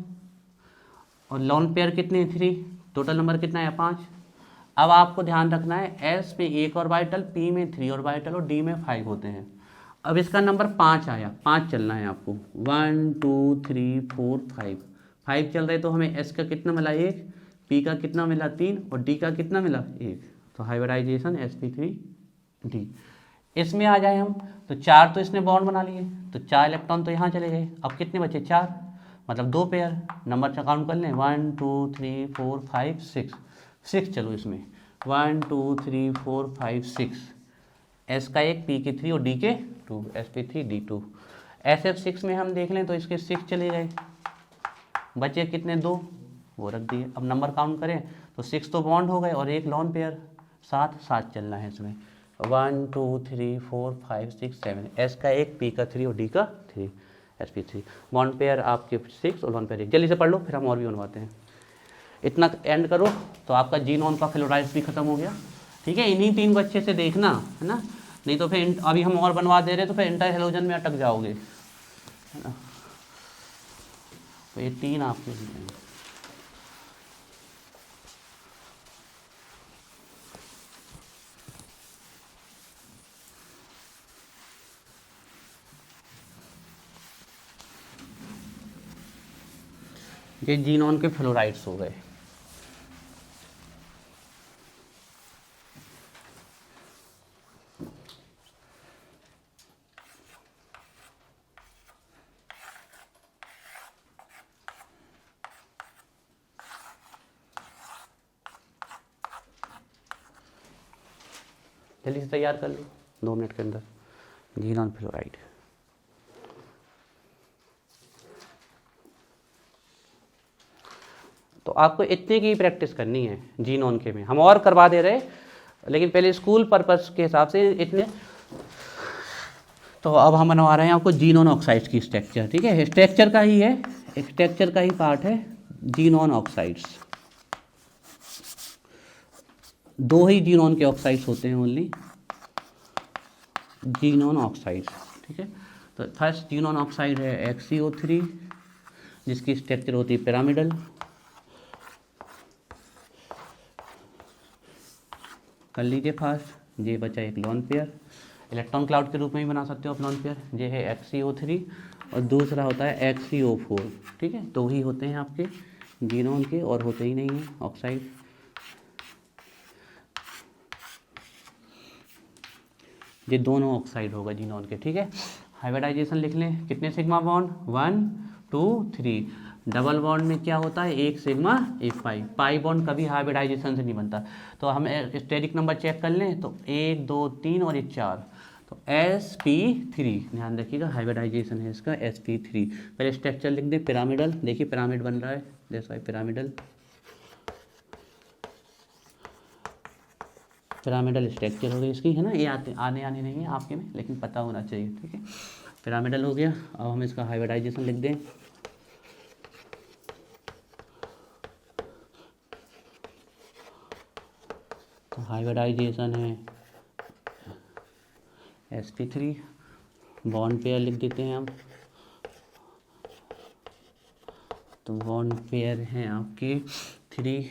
और लोन पेयर कितने हैं 3, टोटल नंबर कितना है 5। अब आपको ध्यान रखना है S में 1 ऑर्बिटल, P में 3 ऑर्बिटल और D में 5 होते हैं। अब इसका नंबर 5 आया, 5 चलना है आपको, 1 2 3 4 5 चल रहे, तो हमें S का कितना मिला 1, P का कितना मिला 3 और D का कितना मिला 1, तो हाइब्रिडाइजेशन sp3d। इसमें आ जाए हम, तो 4 तो इसने बॉन्ड बना लिए, तो 4 इलेक्ट्रॉन तो यहाँ चले गए, अब कितने बचे 4, मतलब 2 पेयर, नंबर काउंट कर लें 1 2 3 4 5 6, चलो इसमें 1 2 3 4 5 6, S का 1, P के 3 और D के 2, sp3d2। SF6 में हम देख लें तो इसके 6 चले गए, बचे कितने 2, वो रख दिए। अब नंबर काउंट करें तो 6 तो बॉन्ड हो गए और एक लॉन पेयर, 7 चलना है इसमें, 1 2 3 4 5 6 7, S का 1, P का 3 और D का 3, sp3। बॉन्ड पेयर आपके 6 और लॉन पेयर 1। जल्दी से पढ़ लो, फिर हम और भी बनवाते हैं। इतना एंड करो तो आपका जीनोन का फ्लोराइड्स भी खत्म हो गया। ठीक है, इन्हीं 3 को अच्छे से देखना है ना, नहीं तो फिर अभी हम और बनवा दे रहे तो फिर इंटर हेलोजन में अटक जाओगे, है ना। तो ये 3 आपके हैं। ये जीनोन के फ्लोराइड्स हो गए। जल्दी से तैयार कर लो 2 मिनट के अंदर जीनोन फ्लोराइड। तो आपको इतने की प्रैक्टिस करनी है जीनोन के में, हम और करवा दे रहे लेकिन पहले स्कूल पर्पस के हिसाब से इतने। तो अब हम बनवा रहे हैं आपको जीनोन ऑक्साइड्स की स्ट्रक्चर। ठीक है, स्ट्रक्चर का ही है, स्ट्रक्चर का ही पार्ट है जीनोन ऑक्साइड्स। 2 ही जीनोन के ऑक्साइड्स होते हैं ओनली, जीनोन ऑक्साइड्स। ठीक है, तो फर्स्ट जीनोन ऑक्साइड है XeO3 जिसकी स्ट्रक्चर होती है पिरामिडल। कर लीजिए फास्ट, ये बचा एक लोन पेयर, इलेक्ट्रॉन क्लाउड के रूप में भी बना सकते हो आप लोन पेयर। ये है XeO3 और दूसरा होता है XeO4। ठीक है, 2 ही होते हैं आपके जीनोन के और होते ही नहीं हैं ऑक्साइड। ये दोनों ऑक्साइड होगा जीनोन के। ठीक है, हाइब्रिडाइजेशन लिख लें, कितने सिग्मा बॉन्ड 1 2 3, डबल बॉन्ड में क्या होता है 1 सिग्मा 1 पाई, पाई बॉन्ड कभी हाइब्रिडाइजेशन से नहीं बनता। तो हम स्टेरिक नंबर चेक कर लें तो 1 2 3 और ये 4, तो sp3 ध्यान रखिएगा, हाइब्रिडाइजेशन है इसका sp3। पहले स्ट्रक्चर लिख दें पिरामिडल, देखिए पिरामिड बन रहा है, that's why pyramidal, pyramidal structure हो गई इसकी, है ना। ये आने नहीं है आपके में, लेकिन पता होना चाहिए। ठीक है, पिरामिडल हो गया। अब हम इसका हाइब्रिडाइजेशन लिख दें, तो हाइब्रिडाइजेशन है sp3, बॉन्ड पेयर लिख देते हैं हम, तो बॉन्ड पेयर हैं आपके 3,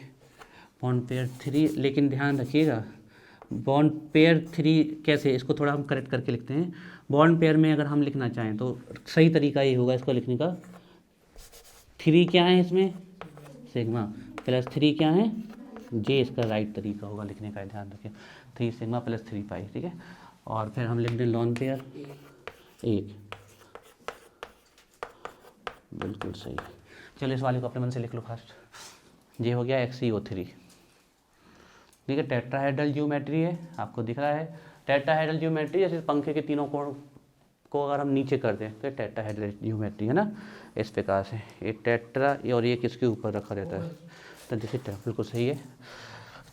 बॉन्ड पेयर 3। लेकिन ध्यान रखिएगा बॉन्ड पेयर 3 कैसे, इसको थोड़ा हम करेक्ट करके लिखते हैं। बॉन्ड पेयर में अगर हम लिखना चाहें तो सही तरीका ये होगा इसको लिखने का, 3 क्या है इसमें सिग्मा प्लस 3 क्या है, जे इसका राइट तरीका होगा लिखने का, ध्यान रखें 3 सिग्मा प्लस 3 पाई। ठीक है, और फिर हम लिख दें लॉन पेयर 1, बिल्कुल सही। चलो इस वाले को अपने मन से लिख लो फास्ट। ये हो गया XeO3। ठीक है, टेट्राहेड्रल ज्योमेट्री है, आपको दिख रहा है टेट्राहेड्रल ज्योमेट्री, जैसे पंखे के तीनों को अगर हम नीचे कर दें तो टेट्राहेड्रल ज्योमेट्री है ना, इस प्रकार से ये टेट्रा और ये किसके ऊपर रखा रहता है, तो दिस इज बिल्कुल सही है।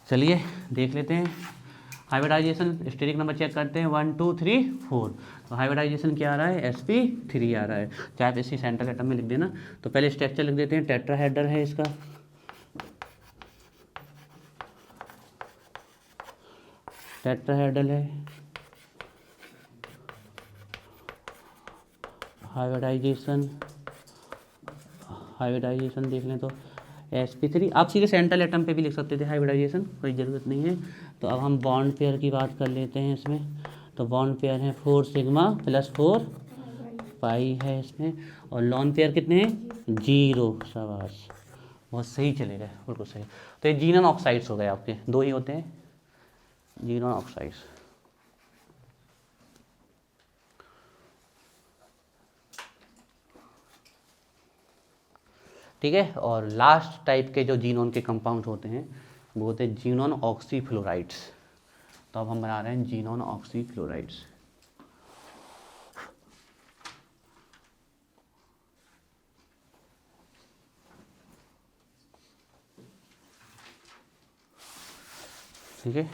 चलिए देख लेते हैं हाइब्रिडाइजेशन, स्टेरिक नंबर चेक करते हैं 1 2 3 4। तो हाइब्रिडाइजेशन क्या आ रहा है, sp3 आ रहा है, चाहे आप इसी सेंट्रल एटम में लिख देना। तो पहले स्ट्रक्चर लिख देते हैं, टेट्राहेड्रल है इसका, टेट्राहेड्रल है, हाइब्रिडाइजेशन देख लें तो sp3। आप सीधे सेंट्रल एटम पे भी लिख सकते थे हाइब्रिडाइजेशन, कोई ज़रूरत नहीं है। तो अब हम बॉन्ड पेयर की बात कर लेते हैं इसमें। तो बॉन्ड पेयर है 4 सिग्मा प्लस 4 पाई है इसमें, और लॉन पेयर कितने हैं, 0। शाबाश, बहुत सही चलेगा, बिल्कुल सही। तो ये जीनन ऑक्साइड्स हो गए आपके, 2 ही होते हैं जीनन ऑक्साइड्स। ठीक है, और लास्ट टाइप के जो जीनोन के कंपाउंड होते हैं वो होते हैं जीनोन ऑक्सीफ्लोराइड्स। तो अब हम बना रहे हैं जीनोन ऑक्सीफ्लोराइड्स। ठीक है,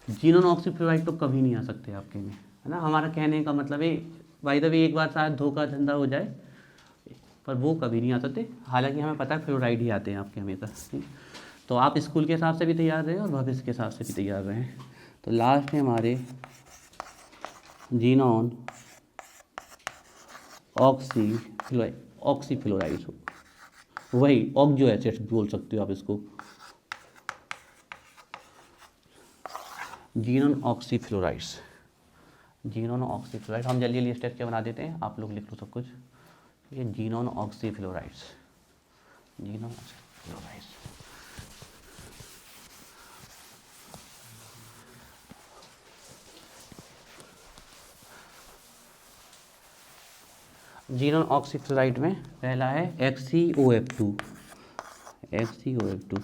जीनोन ऑक्सीफ्लोराइड तो कभी नहीं आ सकते आपके में, है ना। हमारा कहने का मतलब है, बाय द वे एक बार शायद धोखा धंधा हो जाए, पर वो कभी नहीं आ सकते। हालांकि हमें पता है फ्लोराइड ही आते हैं आपके हमेशा। ठीक, तो आप स्कूल के हिसाब से भी तैयार रहे और भविष्य के हिसाब से भी तैयार रहे। तो लास्ट में हमारे जीनोन ऑक्सीफ्लोराइड्स, वही ऑक्सो एसिड्स बोल सकते हो आप इसको, जीनोन ऑक्सीफ्लोराइड्स। जीनोन ऑक्सीफ्लोराइड हम जल्दी जल्दी स्ट्रक्चर बना देते हैं, आप लोग लिख लो सब कुछ। ये जीनोन ऑक्सीफ्लोराइड्स, जीनोन ऑक्सीफ्लोराइड्स। जीनोन ऑक्सीफ्लोराइड में पहला है XeOF2, XeOF2।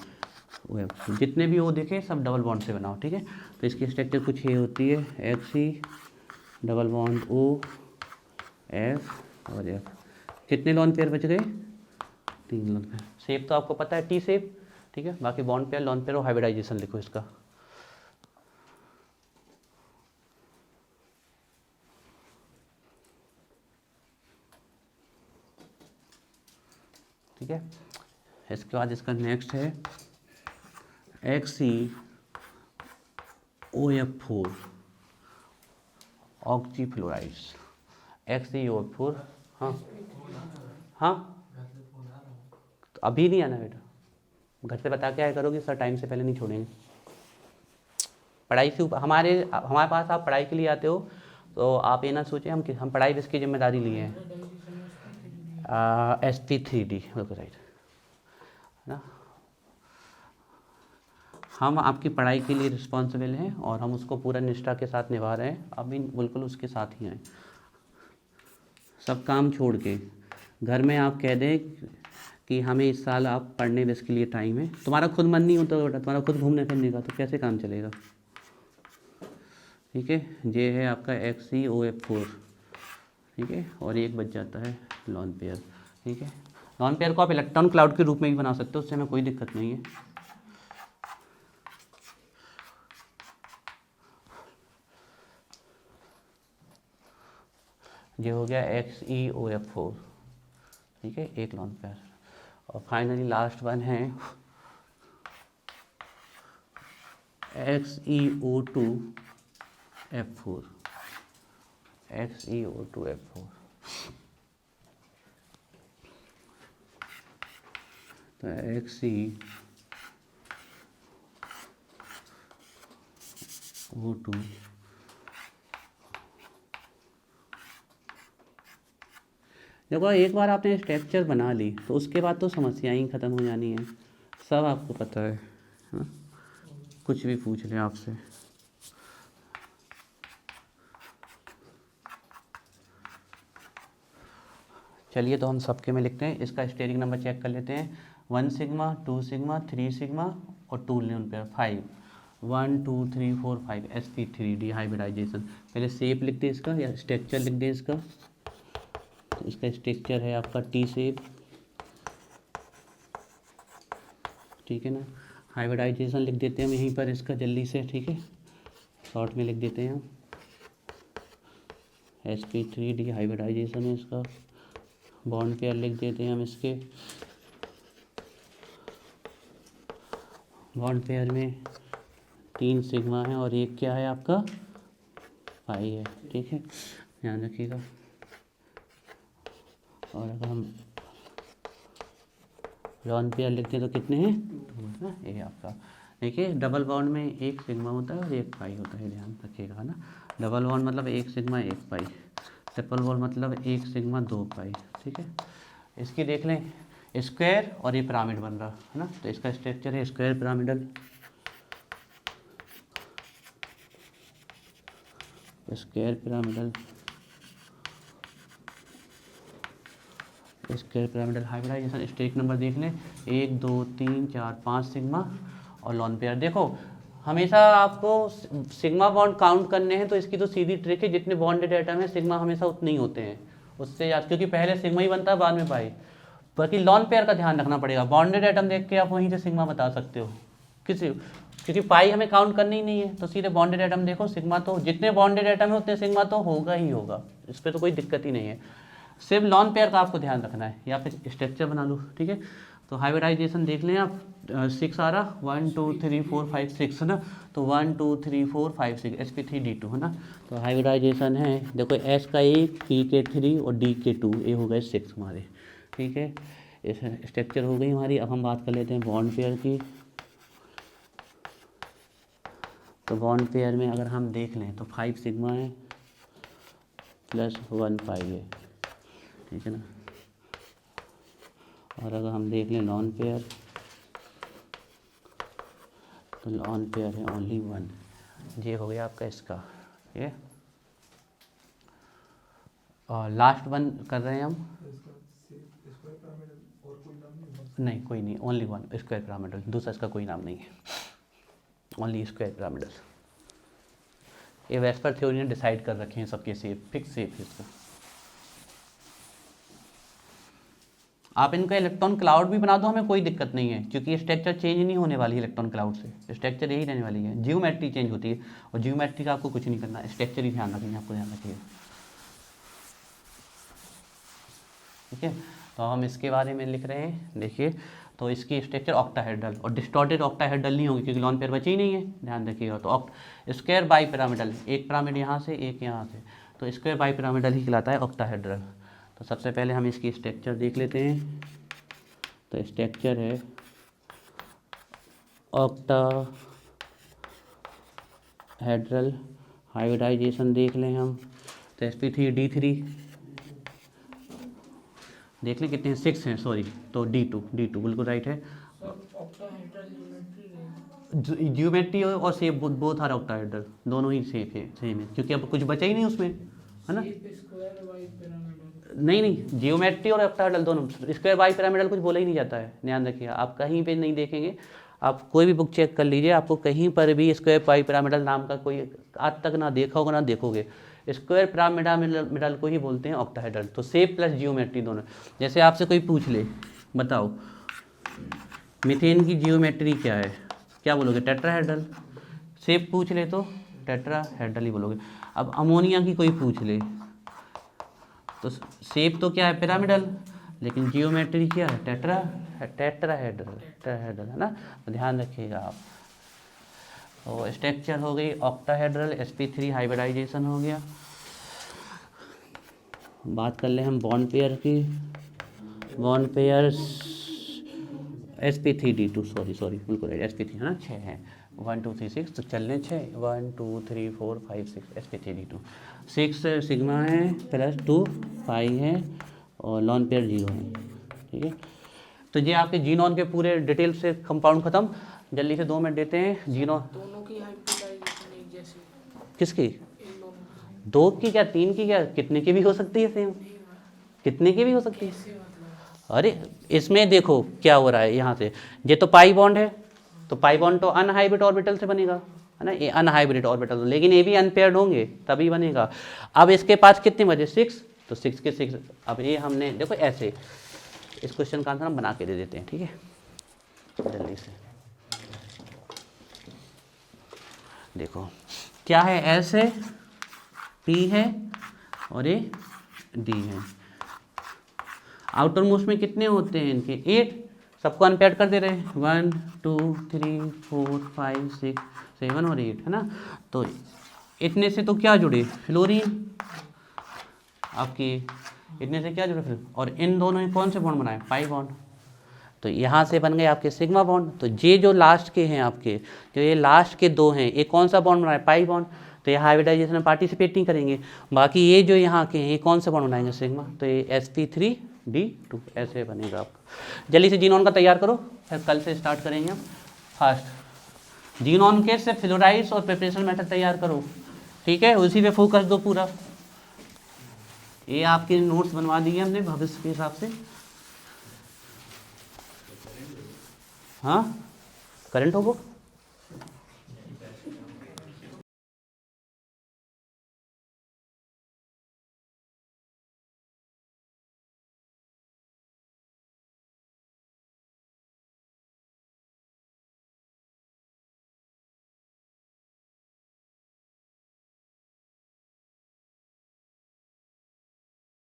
जितने भी ओ देखे सब डबल बॉन्ड से बनाओ। ठीक है, तो इसकी स्ट्रक्चर कुछ ये होती है, Xe double bond O F और F। कितने लॉन पेयर बच गए, 3 लॉन पेयर। शेप तो आपको पता है, टी शेप। ठीक है, बाकी बॉन्ड पेयर, लॉन पेयर और हाइब्रिडाइजेशन लिखो इसका। ठीक है, इसके बाद इसका नेक्स्ट है XeOF4 ऑक्सीफ्लोराइड्स, XeOF4। हाँ हाँ, तो अभी नहीं आना बेटा, घर से बता के आया करोगे, सर टाइम से पहले नहीं छोड़ेंगे। पढ़ाई से हमारे पास आप पढ़ाई के लिए आते हो, तो आप ये ना सोचें हम पढ़ाई भी इसकी जिम्मेदारी लिए हैं। sp3d बिल्कुल राइट, है ना। हम आपकी पढ़ाई के लिए रिस्पॉन्सिबल हैं और हम उसको पूरा निष्ठा के साथ निभा रहे हैं। अभी बिल्कुल उसके साथ ही हैं, सब काम छोड़ के। घर में आप कह दें कि हमें इस साल आप पढ़ने में इसके लिए टाइम है, तुम्हारा खुद मन नहीं होता बेटा, तुम्हारा खुद घूमने फिरने का, तो कैसे काम चलेगा। ठीक है, ये है आपका XeOF4। ठीक है, और एक बच जाता है लॉन पेयर। ठीक है, लॉन पेयर को आप इलेक्ट्रॉन क्लाउड के रूप में भी बना सकते हो, उससे हमें कोई दिक्कत नहीं है। ये हो गया XeOF4। ठीक है, एक लॉन पेयर। और फाइनली लास्ट वन है XeO2F4, XeO2F4। तो XeO2 देखो, एक बार आपने स्ट्रक्चर बना ली तो उसके बाद तो समस्याएं ही ख़त्म हो जानी है, सब आपको पता है ना? कुछ भी पूछ लें आपसे। चलिए, तो हम सबके में लिखते हैं, इसका स्टेरिक नंबर चेक कर लेते हैं। 1 सिग्मा, 2 सिग्मा, 3 सिग्मा और 2 लॉन पेयर 5। 1 2 3 4 5 sp3 hybridization. पहले शेप लिख दे इसका या स्ट्रक्चर लिख दे इसका। तो इसका स्ट्रक्चर है आपका टी शेप, ठीक है ना। हाइब्रिडाइजेशन लिख देते हैं हम यहीं पर इसका जल्दी से, ठीक है, शॉर्ट में लिख देते हैं हम। sp3 हाइब्रिडाइजेशन है इसका। बॉन्ड पेयर लिख देते हैं हम इसके। बॉन्ड पेयर में 3 सिग्मा है और एक क्या है आपका पाई है, ठीक है, ध्यान रखिएगा। और अगर हम लॉन पेयर लिखते हैं तो कितने हैं 2 ना, ये आपका। देखिए डबल बॉन्ड में एक सिग्मा होता है और एक पाई होता है, ध्यान रखिएगा ना। डबल बॉन्ड मतलब एक सिग्मा एक पाई, ट्रिपल बॉन्ड मतलब एक सिग्मा 2 पाई, ठीक है। इसकी देख लें स्क्वायर और ये पिरामिड बन रहा है ना, तो इसका स्ट्रक्चर है square pyramidal. Square pyramidal, square pyramidal hybridization. Steric number देख लें 1 2 3 4 5 सिग्मा और लॉन पेयर। देखो हमेशा आपको सिग्मा बॉन्ड काउंट करने हैं तो इसकी तो सीधी ट्रिक है, जितने बॉन्डेड एटम है सिग्मा हमेशा उतने ही होते हैं, उससे याद, क्योंकि पहले सिग्मा ही बनता है बाद में पाई। बाकी लॉन पेयर का ध्यान रखना पड़ेगा, बॉन्डेड एटम देख के आप वहीं से सिग्मा बता सकते हो किसी, क्योंकि पाई हमें काउंट करनी ही नहीं है, तो सीधे बॉन्डेड एटम देखो सिग्मा, तो जितने बॉन्डेड एटम है उतने सिग्मा तो होगा ही होगा, इस पर तो कोई दिक्कत ही नहीं है। सिर्फ लॉन पेयर का आपको ध्यान रखना है, या फिर स्ट्रक्चर बना लो, ठीक है। तो हाइब्रिडाइजेशन देख लें आप 6 आ रहा 1 2 3 4 5 6 है ना, तो 1 2 3 4 5 6 sp3d2 है ना। तो हाइब्रिडाइजेशन है, देखो s का 1 p के 3 और d के 2, ये हो गए 6 हमारे, ठीक है। इस स्ट्रक्चर हो गई हमारी। अब हम बात कर लेते हैं बॉन्ड पेयर की। तो बॉन्ड पेयर में अगर हम देख लें तो 5 सिग्मा है प्लस 1 पाई है, ठीक है ना। और अगर हम देख लें लॉन पेयर, तो लॉन पेयर है ओनली 1, ये हो गया आपका इसका, ठीक है। और लास्ट वन कर रहे हैं हम, नहीं कोई नहीं, ओनली 1 स्क्वायर पिरामिडल, दूसरा इसका कोई नाम नहीं है, ओनली स्क्वायर पिरामिडल। ये वेस्पर थ्योरी ने डिसाइड कर रखे हैं सबके शेप, फिक्स शेप है इसका। आप इनका इलेक्ट्रॉन क्लाउड भी बना दो, हमें कोई दिक्कत नहीं है, क्योंकि स्ट्रक्चर चेंज नहीं होने वाली है इलेक्ट्रॉन क्लाउड से, स्ट्रक्चर यही रहने वाली है, जियोमेट्री चेंज होती है, और जियोमेट्री का आपको कुछ नहीं करना, स्ट्रक्चर ही ध्यान रखेंगे, आपको ध्यान रखिएगा, ठीक है। तो हम इसके बारे में लिख रहे हैं, देखिए तो इसकी स्ट्रक्चर ऑक्टाहेड्रल, और डिस्टॉर्टेड ऑक्टाहेड्रल नहीं होगी क्योंकि लॉन पेयर बची ही नहीं है, ध्यान रखिएगा। तो स्क्वायर बाई पिरामिडल, एक पिरामिड यहाँ से एक यहाँ से, तो स्क्वायर बाई पिरामिडल ही कहलाता है ऑक्टाहेड्रल। तो सबसे पहले हम इसकी स्ट्रक्चर देख लेते हैं। तो स्ट्रक्चर है ऑक्टाहेड्रल, हाइब्रिडाइजेशन देख लें हम, तो sp3d3 देख लें कितने हैं, 6 हैं सॉरी, तो d2 बिल्कुल राइट है। ज्योमेट्री और शेप बोथ आर ऑक्टाहेड्रल, दोनों ही शेप है सेम है, क्योंकि अब कुछ बचा ही नहीं उसमें, है ना। नहीं जियोमेट्री और ऑक्टाहेड्रल दोनों, स्क्वायर बाई पिरामिडल कुछ बोला ही नहीं जाता है, ध्यान रखिए। आप कहीं पे नहीं देखेंगे, आप कोई भी बुक चेक कर लीजिए, आपको कहीं पर भी स्क्वायर बाई पिरामिडल नाम का कोई आज तक ना देखा होगा ना देखोगे। स्क्वायर पिरामिडल को ही बोलते हैं ऑक्टाहेड्रल। तो शेप प्लस जियोमेट्री दोनों। जैसे आपसे कोई पूछ ले, बताओ मीथेन की जियोमेट्री क्या है, क्या बोलोगे, टेट्राहेड्रल। शेप पूछ ले तो टेट्राहेड्रल ही बोलोगे। अब अमोनिया की कोई पूछ ले तो शेप तो क्या है, पिरामिडल, लेकिन जियोमेट्री क्या है, टेट्राहेड्रल है ना। तो ध्यान रखिएगा आप। तो स्ट्रक्चर हो गई ऑक्टाहेड्रल, sp3 हाइब्रिडाइजेशन हो गया। बात कर ले हम बॉन्ड पेयर की। बॉन्ड पेयर sp3d2 सॉरी बिल्कुल राइट, sp3 है ना, 6 है, 1 2 3 6, तो चलने 6 1 2 3 4 5 6 sp3d2, 6 सिग्मा है प्लस 2 पाई है और लॉन पेयर 0 है, ठीक है। तो ये आपके जीनोन के पूरे डिटेल से कंपाउंड खत्म। जल्दी से 2 मिनट देते हैं। जीनोन दोनों की हाइब्रिडाइजेशन एक जैसी, किसकी, 2 की क्या 3 की क्या, कितने की भी हो सकती है सेम, कितने की भी हो सकती है। अरे इसमें देखो क्या हो रहा है, यहाँ से ये तो पाई बॉन्ड है, तो पाई बॉन्ड तो अनहाइब्रिड ऑर्बिटल से बनेगा, है ना, ये अनहाइब्रिड ऑर्बिटल, लेकिन ये भी अनपेयर्ड होंगे तभी बनेगा। अब इसके पास कितने बचे 6, तो 6 के 6, अब ये हमने देखो ऐसे इस क्वेश्चन का आंसर हम बना के दे देते हैं, ठीक है, जल्दी से देखो क्या है, एस है, पी है और ये डी है। आउटर मोस्ट में कितने होते हैं इनके 8, सबको अनपेयर्ड कर दे रहे हैं 1 2 3 4 5 6 7 और 8, है ना। तो इतने से तो क्या जुड़े, फ्लोरीन आपकी, इतने से क्या जुड़े फिर, और इन दोनों में कौन से बॉन्ड बनाए, पाई बॉन्ड। तो यहाँ से बन गए आपके सिग्मा बॉन्ड। तो ये जो लास्ट के हैं आपके, जो ये लास्ट के 2 हैं, ये कौन सा बॉन्ड बनाए, पाई बॉन्ड। तो ये हाइब्रिडाइजेशन में पार्टिसिपेट नहीं करेंगे। बाकी ये जो यहाँ के हैं, ये कौन सा बॉन्ड बनाएंगे, सिग्मा। तो ये sp3d2 ऐसे बनेगा आपका। जल्दी से जीनोन का तैयार करो, फिर कल से स्टार्ट करेंगे हम फास्ट। जीनोन के से फ्लोराइड्स और प्रिपरेशन मेथड तैयार करो, ठीक है, उसी पे फोकस दो पूरा। ये आपके नोट्स बनवा दिए हमने भविष्य के हिसाब से। हाँ, करंट होगा।